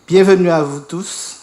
Bienvenue à vous tous.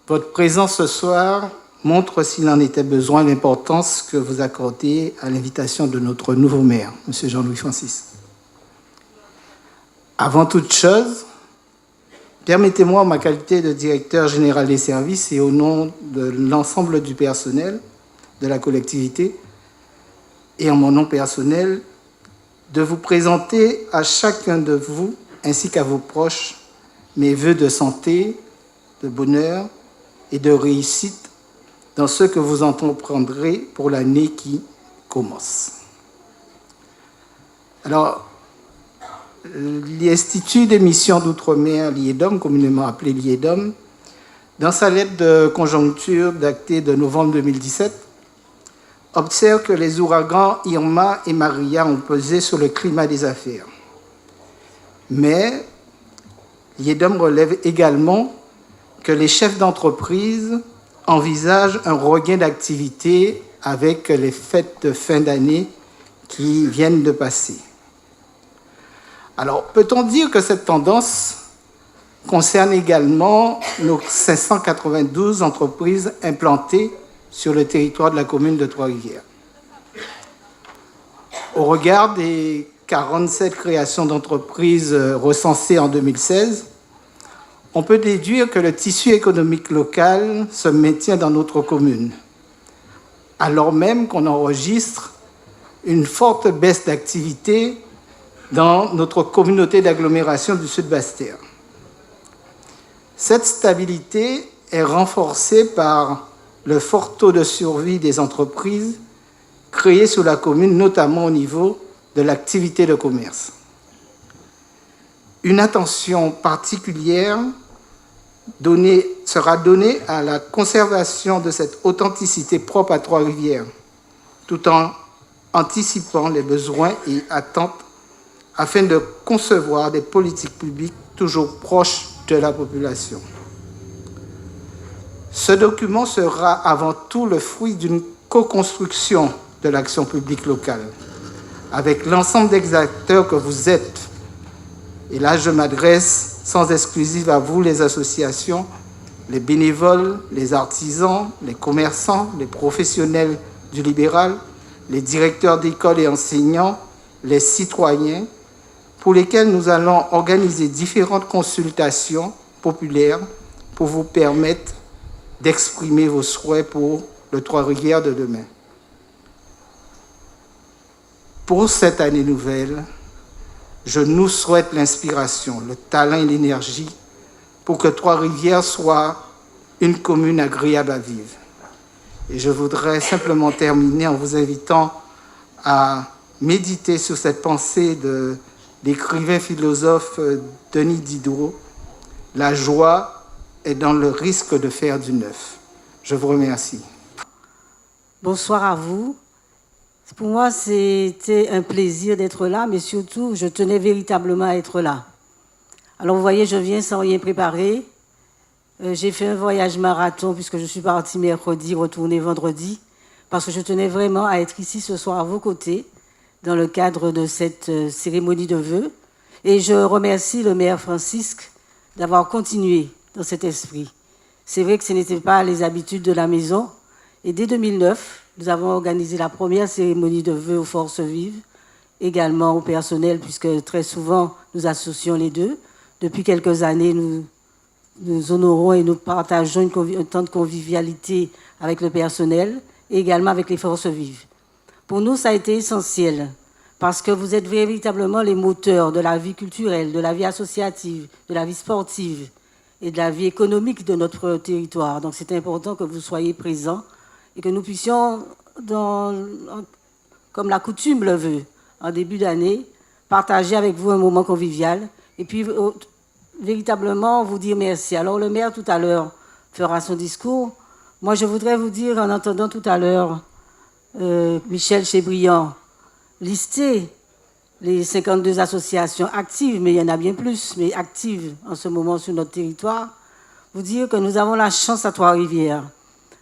Votre présence ce soir montre, s'il en était besoin, l'importance que vous accordez à l'invitation de notre nouveau maire, M. Jean-Louis Francis. Avant toute chose, permettez-moi, en ma qualité de directeur général des services et au nom de l'ensemble du personnel de la collectivité et en mon nom personnel, de vous présenter à chacun de vous ainsi qu'à vos proches mes vœux de santé, de bonheur et de réussite dans ce que vous entreprendrez pour l'année qui commence. Alors, l'Institut des missions d'outre-mer, l'IEDOM, communément appelé l'IEDOM, dans sa lettre de conjoncture datée de novembre 2017, observe que les ouragans Irma et Maria ont pesé sur le climat des affaires. Mais l'IEDOM relève également que les chefs d'entreprise envisagent un regain d'activité avec les fêtes de fin d'année qui viennent de passer. Alors, peut-on dire que cette tendance concerne également nos 592 entreprises implantées sur le territoire de la commune de Trois-Rivières? Au regard des 47 créations d'entreprises recensées en 2016, on peut déduire que le tissu économique local se maintient dans notre commune, alors même qu'on enregistre une forte baisse d'activité dans notre communauté d'agglomération du Sud-Bastère. Cette stabilité est renforcée par le fort taux de survie des entreprises créées sur la commune, notamment au niveau de l'activité de commerce. Une attention particulière sera donnée à la conservation de cette authenticité propre à Trois-Rivières, tout en anticipant les besoins et attentes afin de concevoir des politiques publiques toujours proches de la population. Ce document sera avant tout le fruit d'une co-construction de l'action publique locale avec l'ensemble des acteurs que vous êtes. Et là, je m'adresse sans exclusive à vous, les associations, les bénévoles, les artisans, les commerçants, les professionnels du libéral, les directeurs d'écoles et enseignants, les citoyens, pour lesquels nous allons organiser différentes consultations populaires pour vous permettre d'exprimer vos souhaits pour le Trois-Rivières de demain. Pour cette année nouvelle, je nous souhaite l'inspiration, le talent et l'énergie pour que Trois-Rivières soit une commune agréable à vivre. Et je voudrais simplement terminer en vous invitant à méditer sur cette pensée de l'écrivain philosophe Denis Diderot. La joie est dans le risque de faire du neuf. Je vous remercie. Bonsoir à vous. Pour moi, c'était un plaisir d'être là, mais surtout, je tenais véritablement à être là. Alors, vous voyez, je viens sans rien préparer. J'ai fait un voyage marathon puisque je suis partie mercredi, retournée vendredi, parce que je tenais vraiment à être ici ce soir à vos côtés dans le cadre de cette cérémonie de vœux. Et je remercie le maire Francisque d'avoir continué dans cet esprit. C'est vrai que ce n'était pas les habitudes de la maison. Et dès 2009, nous avons organisé la première cérémonie de vœux aux forces vives, également au personnel, puisque très souvent, nous associons les deux. Depuis quelques années, nous honorons et nous partageons un temps de convivialité avec le personnel et également avec les forces vives. Pour nous, ça a été essentiel, parce que vous êtes véritablement les moteurs de la vie culturelle, de la vie associative, de la vie sportive et de la vie économique de notre territoire. Donc c'est important que vous soyez présents et que nous puissions, comme la coutume le veut, en début d'année, partager avec vous un moment convivial et puis véritablement vous dire merci. Alors le maire tout à l'heure fera son discours. Moi je voudrais vous dire, en entendant tout à l'heure Michel Chebriand lister les 52 associations actives, mais il y en a bien plus, mais actives en ce moment sur notre territoire, vous dire que nous avons la chance à Trois-Rivières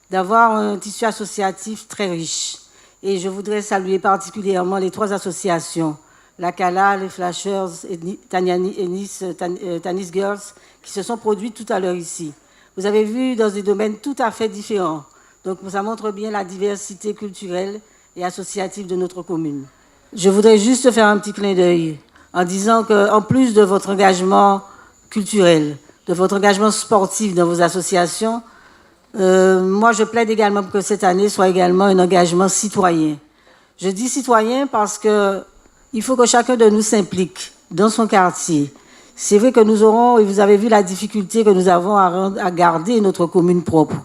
d'avoir un tissu associatif très riche. Et je voudrais saluer particulièrement les 3 associations la Cala, les Flashers, Tanis Girls, qui se sont produits tout à l'heure ici. Vous avez vu dans des domaines tout à fait différents. Donc ça montre bien la diversité culturelle et associative de notre commune. Je voudrais juste faire un petit clin d'œil en disant qu'en plus de votre engagement culturel, de votre engagement sportif dans vos associations, moi je plaide également pour que cette année soit également un engagement citoyen. Je dis citoyen parce qu'il faut que chacun de nous s'implique dans son quartier. C'est vrai que nous aurons, et vous avez vu la difficulté que nous avons à garder notre commune propre.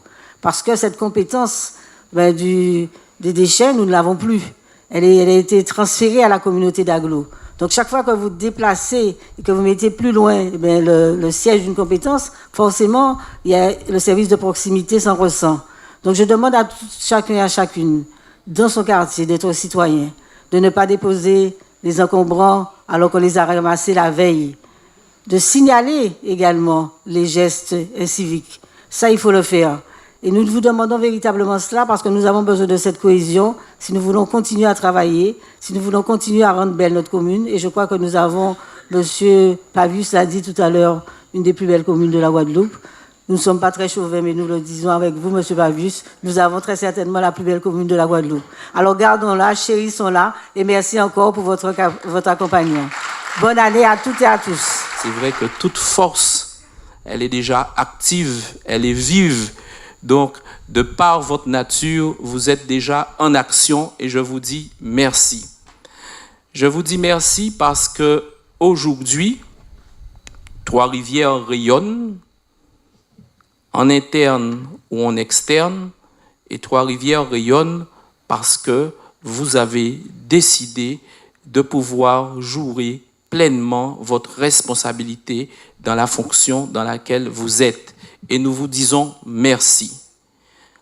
Parce que cette compétence des déchets, nous ne l'avons plus. Elle a été transférée à la communauté d'Aglo. Donc chaque fois que vous déplacez et que vous mettez plus loin le siège d'une compétence, forcément, il y a le service de proximité s'en ressent. Donc je demande à chacun et à chacune, dans son quartier, d'être citoyen, de ne pas déposer les encombrants alors qu'on les a ramassés la veille, de signaler également les gestes inciviques. Ça, il faut le faire. Et nous vous demandons véritablement cela parce que nous avons besoin de cette cohésion si nous voulons continuer à travailler, si nous voulons continuer à rendre belle notre commune. Et je crois que nous avons, M. Pavius l'a dit tout à l'heure, une des plus belles communes de la Guadeloupe. Nous ne sommes pas très chauvins, mais nous le disons avec vous, M. Pavius. Nous avons très certainement la plus belle commune de la Guadeloupe. Alors gardons-la, chérissons-la et merci encore pour votre accompagnement. Bonne année à toutes et à tous. C'est vrai que toute force, elle est déjà active, elle est vive. Donc, de par votre nature, vous êtes déjà en action et je vous dis merci. Je vous dis merci parce que aujourd'hui, Trois-Rivières rayonne en interne ou en externe et Trois-Rivières rayonne parce que vous avez décidé de pouvoir jouer pleinement votre responsabilité dans la fonction dans laquelle vous êtes. Et nous vous disons merci.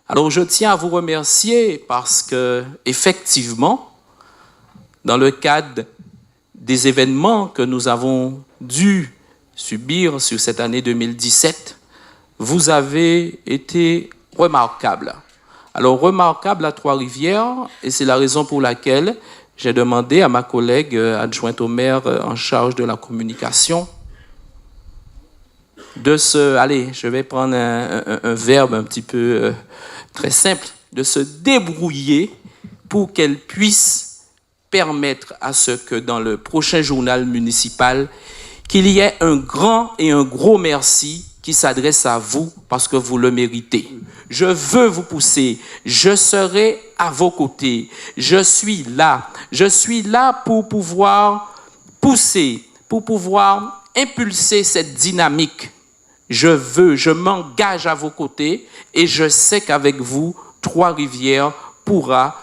Alors, je tiens à vous remercier parce que, effectivement, dans le cadre des événements que nous avons dû subir sur cette année 2017, vous avez été remarquable. Alors, remarquable à Trois-Rivières, et c'est la raison pour laquelle j'ai demandé à ma collègue adjointe au maire en charge de la communication allez, je vais prendre un verbe un petit peu très simple, de se débrouiller pour qu'elle puisse permettre à ce que dans le prochain journal municipal, qu'il y ait un grand et un gros merci qui s'adresse à vous parce que vous le méritez. Je veux vous pousser, je serai à vos côtés, je suis là pour pouvoir pousser, pour pouvoir impulser cette dynamique. Je m'engage à vos côtés et je sais qu'avec vous, Trois-Rivières pourra,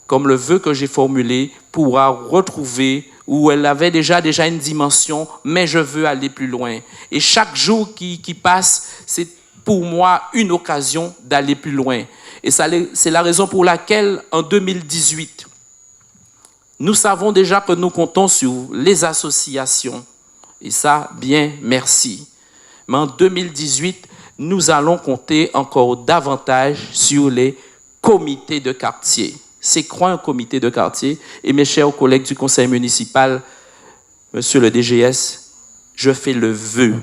comme le vœu que j'ai formulé, pourra retrouver où elle avait déjà une dimension, mais je veux aller plus loin. Et chaque jour qui passe, c'est pour moi une occasion d'aller plus loin. Et c'est la raison pour laquelle, en 2018, nous savons déjà que nous comptons sur les associations. Et ça, bien, merci. Mais en 2018, nous allons compter encore davantage sur les comités de quartier. C'est quoi un comité de quartier? Et mes chers collègues du conseil municipal, monsieur le DGS, je fais le vœu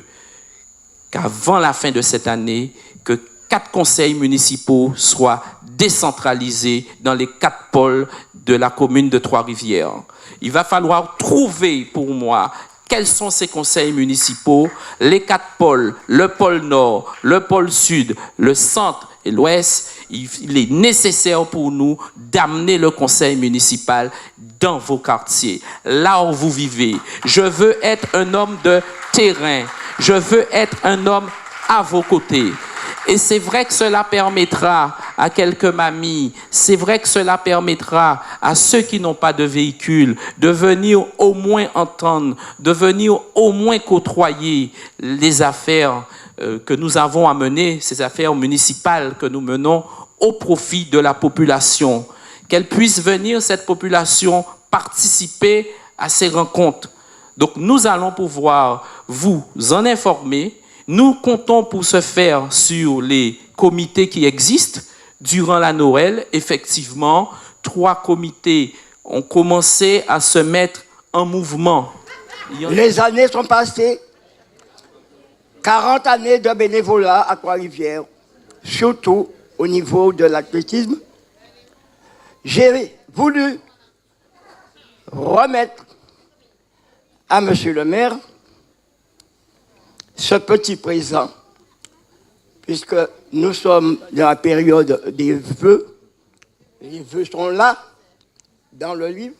qu'avant la fin de cette année, que 4 conseils municipaux soient décentralisés dans les 4 pôles de la commune de Trois-Rivières. Il va falloir trouver pour moi quels sont ces conseils municipaux, les 4 pôles, le pôle nord, le pôle sud, le centre et l'ouest. Il est nécessaire pour nous d'amener le conseil municipal dans vos quartiers, là où vous vivez. Je veux être un homme de terrain. Je veux être un homme à vos côtés. Et c'est vrai que cela permettra à quelques mamies, c'est vrai que cela permettra à ceux qui n'ont pas de véhicule de venir au moins entendre, de venir au moins côtoyer les affaires que nous avons à mener, ces affaires municipales que nous menons au profit de la population. Qu'elle puisse venir, cette population, participer à ces rencontres. Donc nous allons pouvoir vous en informer. Nous comptons pour ce faire sur les comités qui existent. Durant la Noël, effectivement, 3 comités ont commencé à se mettre en mouvement. Les années sont passées. 40 années de bénévolat à Trois-Rivières, surtout au niveau de l'athlétisme. J'ai voulu remettre à Monsieur le maire ce petit présent, puisque nous sommes dans la période des vœux. Les vœux sont là, dans le livre,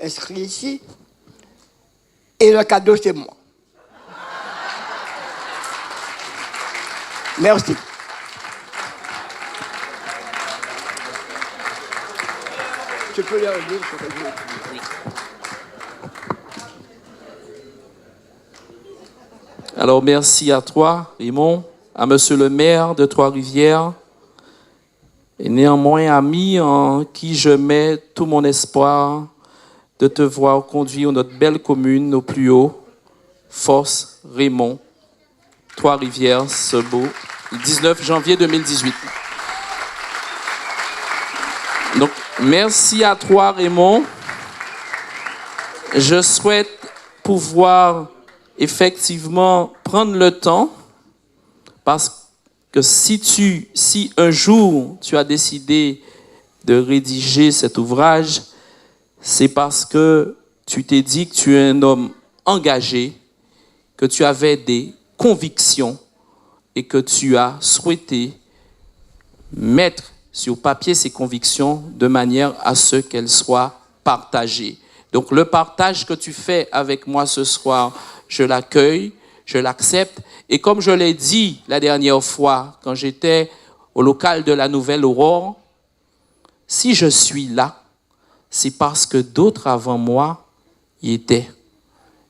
inscrit ici, et le cadeau, c'est moi. Merci. Tu peux lire le livre, oui. Alors, merci à toi, Raymond, à Monsieur le maire de Trois-Rivières, et néanmoins ami en qui je mets tout mon espoir de te voir conduire notre belle commune au plus haut. Force, Raymond, Trois-Rivières, ce beau 19 janvier 2018. Donc, merci à toi, Raymond. Je souhaite pouvoir effectivement prendre le temps, parce que si un jour tu as décidé de rédiger cet ouvrage, c'est parce que tu t'es dit que tu es un homme engagé, que tu avais des convictions et que tu as souhaité mettre sur papier ces convictions de manière à ce qu'elles soient partagées. Donc le partage que tu fais avec moi ce soir, je l'accueille, je l'accepte. Et comme je l'ai dit la dernière fois, quand j'étais au local de la Nouvelle Aurore, si je suis là, c'est parce que d'autres avant moi y étaient.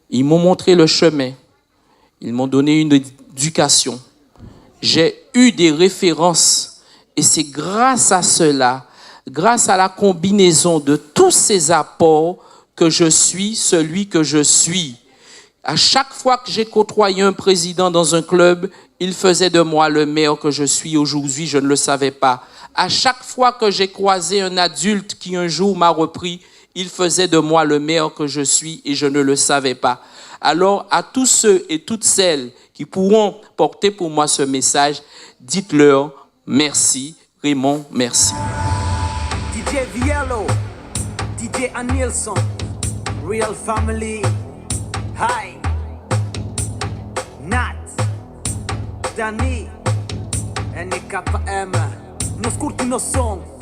Ils m'ont montré le chemin. Ils m'ont donné une éducation. J'ai eu des références. Et c'est grâce à cela, grâce à la combinaison de tous ces apports, que je suis celui que je suis. À chaque fois que j'ai côtoyé un président dans un club, il faisait de moi le maire que je suis aujourd'hui, je ne le savais pas. À chaque fois que j'ai croisé un adulte qui un jour m'a repris, il faisait de moi le maire que je suis et je ne le savais pas. Alors, à tous ceux et toutes celles qui pourront porter pour moi ce message, dites-leur merci, Raymond, merci. DJ Viello, DJ Anilson, Real Family, Hi, Nat, Danny, NKM, nos curti nos som.